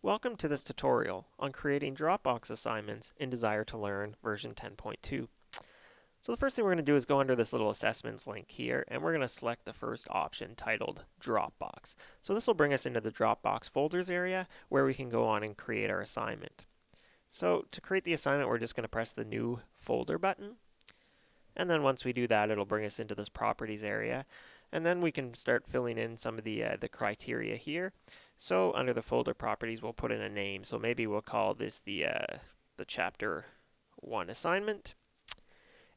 Welcome to this tutorial on creating Dropbox assignments in Desire to Learn version 10.2. So the first thing we're going to do is go under this little assessments link here, and we're going to select the first option titled Dropbox. So this will bring us into the Dropbox folders area where we can go on and create our assignment. So to create the assignment, we're just going to press the new folder button. And then once we do that, it'll bring us into this properties area. And then we can start filling in some of the criteria here. So under the folder properties, we'll put in a name. So maybe we'll call this the chapter 1 assignment.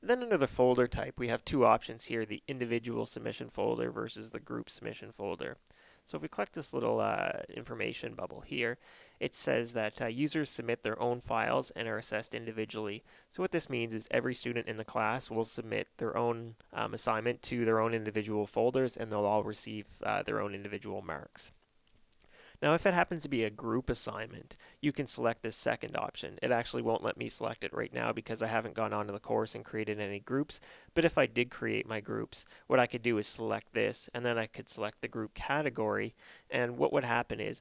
And then under the folder type, we have two options here, the individual submission folder versus the group submission folder. So if we click this little information bubble here, it says that users submit their own files and are assessed individually. So what this means is every student in the class will submit their own assignment to their own individual folders, and they'll all receive their own individual marks. Now, if it happens to be a group assignment, you can select this second option. It actually won't let me select it right now because I haven't gone onto the course and created any groups. But if I did create my groups, what I could do is select this, and then I could select the group category. And what would happen is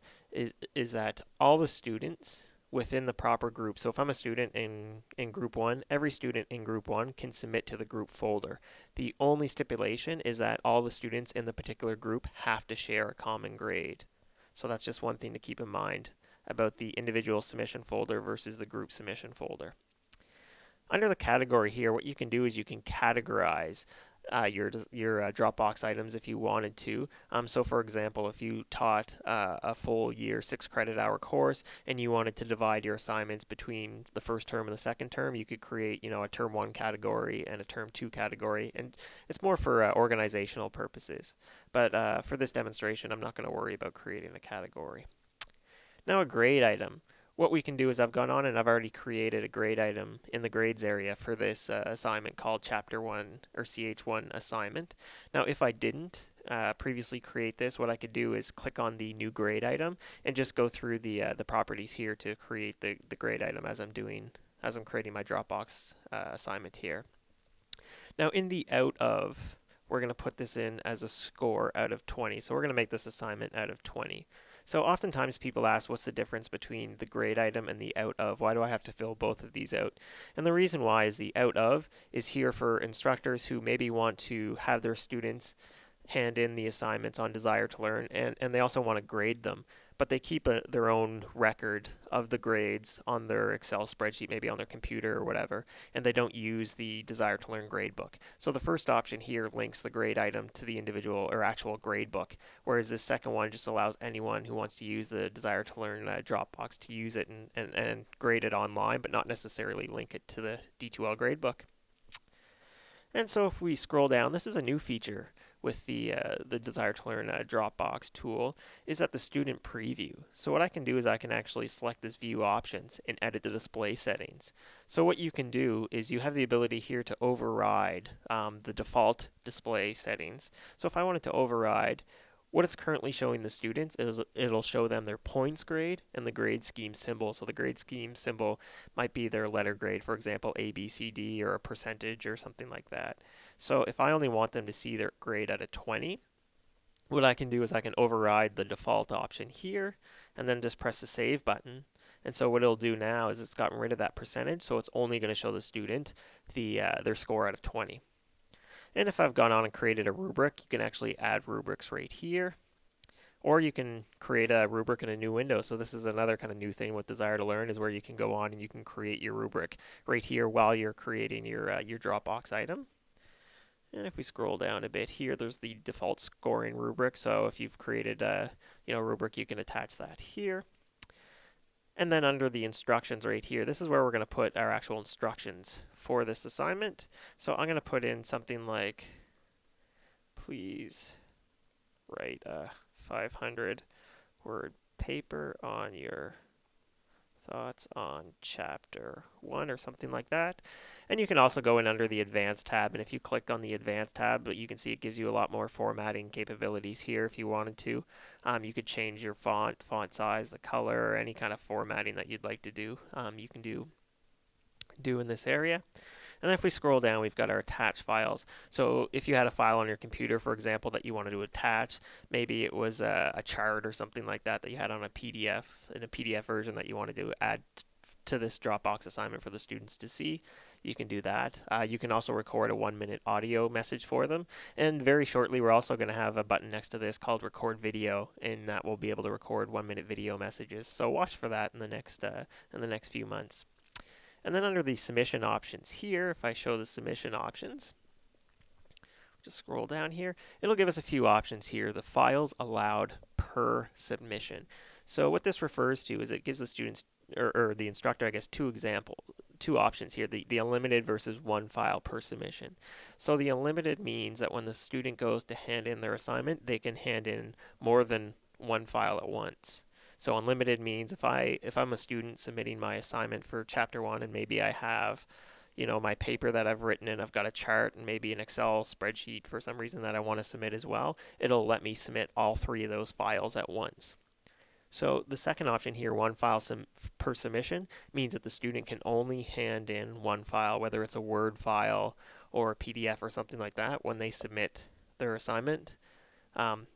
that all the students within the proper group, so if I'm a student in group 1, every student in group 1 can submit to the group folder. The only stipulation is that all the students in the particular group have to share a common grade. So that's just one thing to keep in mind about the individual submission folder versus the group submission folder. Under the category here, what you can do is you can categorize your Dropbox items if you wanted to. So for example, if you taught a full year 6 credit hour course and you wanted to divide your assignments between the first term and the second term, you could create a term 1 category and a term 2 category, and it's more for organizational purposes. But for this demonstration, I'm not going to worry about creating a category. Now a grade item. What we can do is I've gone on and I've already created a grade item in the grades area for this assignment called Chapter 1 or CH1 assignment. Now if I didn't previously create this, what I could do is click on the new grade item and just go through the properties here to create the grade item as I'm creating my Dropbox assignment here. Now in the out of, we're going to put this in as a score out of 20. So we're going to make this assignment out of 20. So oftentimes people ask what's the difference between the grade item and the out of. Why do I have to fill both of these out? And the reason why is the out of is here for instructors who maybe want to have their students hand in the assignments on Desire to Learn, and they also want to grade them, but they keep their own record of the grades on their Excel spreadsheet, maybe on their computer or whatever, and they don't use the Desire to Learn gradebook. So the first option here links the grade item to the individual or actual gradebook, whereas this second one just allows anyone who wants to use the Desire to Learn Dropbox to use it and grade it online, but not necessarily link it to the D2L gradebook. And so if we scroll down, this is a new feature with the Desire to Learn Dropbox tool, is that the student preview. So what I can do is I can actually select this view options and edit the display settings. So what you can do is you have the ability here to override the default display settings. So if I wanted to override what it's currently showing the students is it'll show them their points grade and the grade scheme symbol. So the grade scheme symbol might be their letter grade, for example, A, B, C, D, or a percentage or something like that. So if I only want them to see their grade at a 20, what I can do is I can override the default option here and then just press the save button. And so what it'll do now is it's gotten rid of that percentage, so it's only going to show the student their score out of 20. And if I've gone on and created a rubric, you can actually add rubrics right here. Or you can create a rubric in a new window. So this is another kind of new thing with Desire to Learn, is where you can go on and you can create your rubric right here while you're creating your Dropbox item. And if we scroll down a bit here, there's the default scoring rubric. So if you've created a rubric, you can attach that here. And then under the instructions right here, this is where we're going to put our actual instructions for this assignment. So I'm going to put in something like, please write a 500 word paper on your thoughts on chapter 1 or something like that. And you can also go in under the advanced tab, and if you click on the advanced tab, you can see it gives you a lot more formatting capabilities here if you wanted to. You could change your font size, the color, or any kind of formatting that you'd like to do. You can do in this area. And then if we scroll down, we've got our attached files. So if you had a file on your computer, for example, that you wanted to attach, maybe it was a chart or something like that that you had on a PDF, in a PDF version that you wanted to add to this Dropbox assignment for the students to see, you can do that. You can also record a 1-minute audio message for them. And very shortly, we're also going to have a button next to this called Record Video, and that will be able to record 1-minute video messages. So watch for that in the next few months. And then under the submission options here, if I show the submission options, just scroll down here, it'll give us a few options here. The files allowed per submission. So what this refers to is it gives the students, or the instructor, I guess, two options here, the unlimited versus one file per submission. So the unlimited means that when the student goes to hand in their assignment, they can hand in more than one file at once. So unlimited means if I'm a student submitting my assignment for chapter 1 and maybe I have, my paper that I've written and I've got a chart and maybe an Excel spreadsheet for some reason that I want to submit as well, it'll let me submit all 3 of those files at once. So the second option here, one file per submission, means that the student can only hand in one file, whether it's a Word file or a PDF or something like that, when they submit their assignment.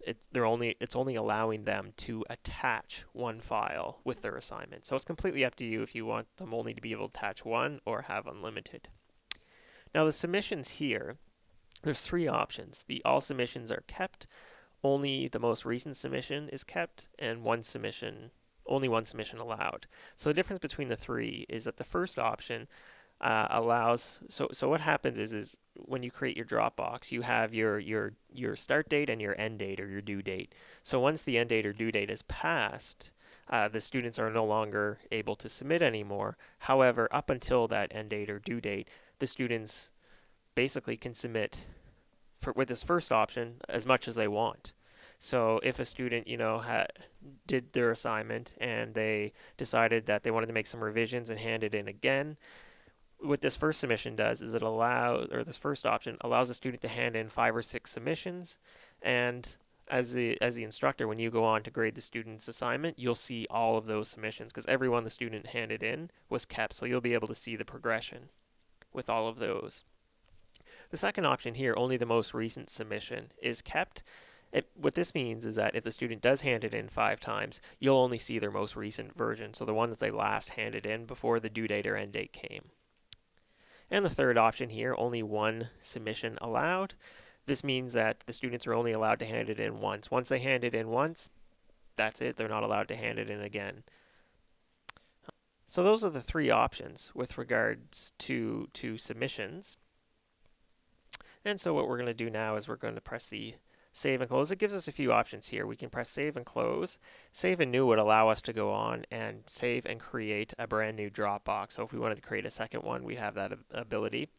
It's only allowing them to attach one file with their assignment. So it's completely up to you if you want them only to be able to attach one or have unlimited. Now the submissions here, there's 3 options. The all submissions are kept, only the most recent submission is kept, and only one submission allowed. So the difference between the 3 is that the first option allows, so what happens is when you create your Dropbox, you have your start date and your end date, or your due date. So once the end date or due date is passed, the students are no longer able to submit anymore. However, up until that end date or due date, the students basically can submit with this first option as much as they want. So if a student, did their assignment and they decided that they wanted to make some revisions and hand it in again, what this first submission does is this first option allows the student to hand in 5 or 6 submissions, and as the instructor, when you go on to grade the student's assignment, you'll see all of those submissions because every one the student handed in was kept, so you'll be able to see the progression with all of those. The second option here, only the most recent submission, is kept. What this means is that if the student does hand it in 5 times, you'll only see their most recent version, so the one that they last handed in before the due date or end date came. And the third option here, only one submission allowed. This means that the students are only allowed to hand it in once. Once they hand it in once, that's it. They're not allowed to hand it in again. So those are the 3 options with regards to submissions. And so what we're going to do now is we're going to press the save and close. It gives us a few options here. We can press save and close. Save and new would allow us to go on and save and create a brand new Dropbox. So if we wanted to create a second one, we have that ability.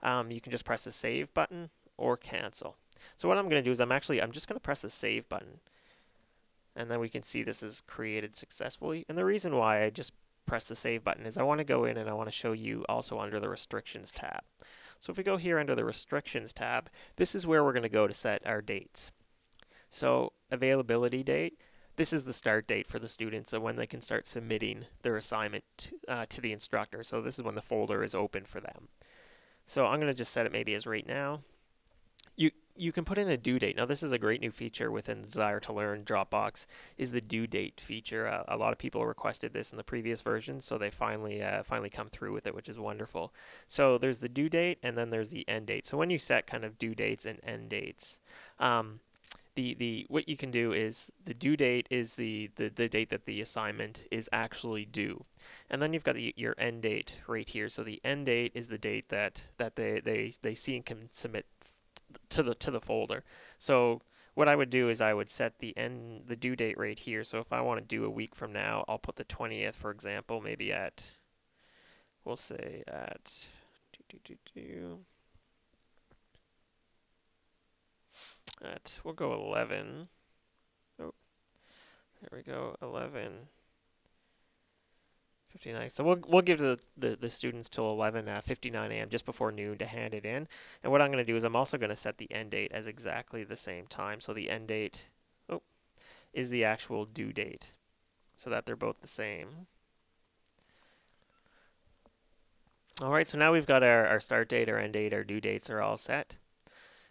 You can just press the save button or cancel. So what I'm going to do is I'm just going to press the save button, and then we can see this is created successfully. And the reason why I just press the save button is I want to go in and I want to show you also under the restrictions tab. So if we go here under the restrictions tab, this is where we're going to go to set our dates. So availability date, this is the start date for the students and when they can start submitting their assignment to the instructor. So this is when the folder is open for them. So I'm going to just set it maybe as right now. You can put in a due date. Now this is a great new feature within the Desire to Learn Dropbox, is the due date feature. A lot of people requested this in the previous version, so they finally come through with it, which is wonderful. So there's the due date and then there's the end date. So when you set kind of due dates and end dates, what you can do is the due date is the date that the assignment is actually due, and then you've got your end date right here. So the end date is the date that they see and can submit to the folder. So what I would do is I would set the due date right here. So if I want to do a week from now, I'll put the 20th, for example, maybe we'll say at we'll go 11. Oh, there we go, 11:59. So we'll give the students till 11:59 a.m. just before noon to hand it in. And what I'm going to do is I'm also going to set the end date as exactly the same time. So the end date is the actual due date, so that they're both the same. All right, so now we've got our start date, our end date, our due dates are all set.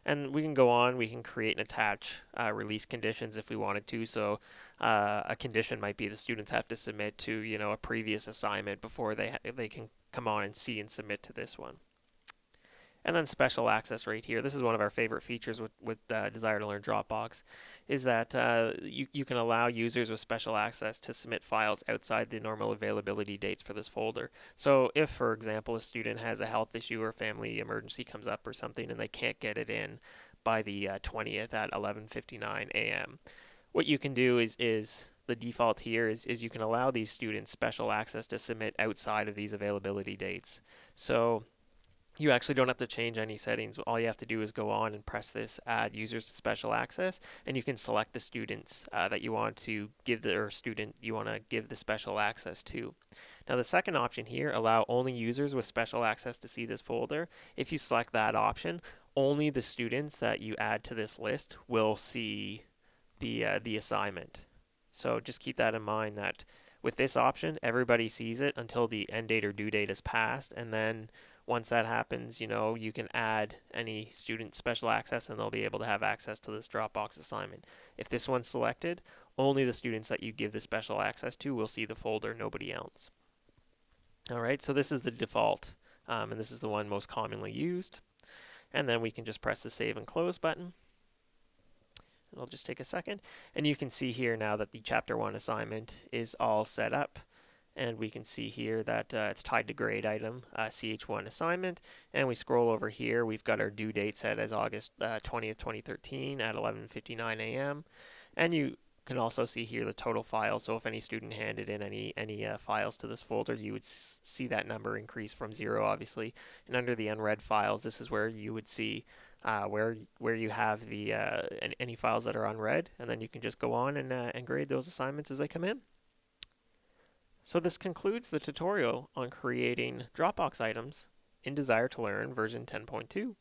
And we can go on, we can create and attach release conditions if we wanted to. So a condition might be the students have to submit to, a previous assignment before they can come on and see and submit to this one. And then special access right here. This is one of our favorite features with Desire to Learn Dropbox, is that you can allow users with special access to submit files outside the normal availability dates for this folder. So if, for example, a student has a health issue or family emergency comes up or something and they can't get it in by the 20th at 11:59 a.m., what you can do is the default here is you can allow these students special access to submit outside of these availability dates. So you actually don't have to change any settings. All you have to do is go on and press this add users to special access, and you can select the students that you want to give student you want to give the special access to. Now the second option here, allow only users with special access to see this folder. If you select that option, only the students that you add to this list will see the assignment. So just keep that in mind that with this option, everybody sees it until the end date or due date is passed, and then once that happens, you can add any student special access and they'll be able to have access to this Dropbox assignment. If this one's selected, only the students that you give the special access to will see the folder, nobody else. All right, so this is the default, and this is the one most commonly used. And then we can just press the save and close button. It'll just take a second. And you can see here now that the Chapter 1 assignment is all set up. And we can see here that it's tied to grade item, CH1 assignment. And we scroll over here, we've got our due date set as August 20th, 2013 at 11:59 a.m. And you can also see here the total files. So if any student handed in any files to this folder, you would see that number increase from 0, obviously. And under the unread files, this is where you would see where you have the any files that are unread, and then you can just go on and grade those assignments as they come in. So this concludes the tutorial on creating Dropbox items in Desire to Learn version 10.2.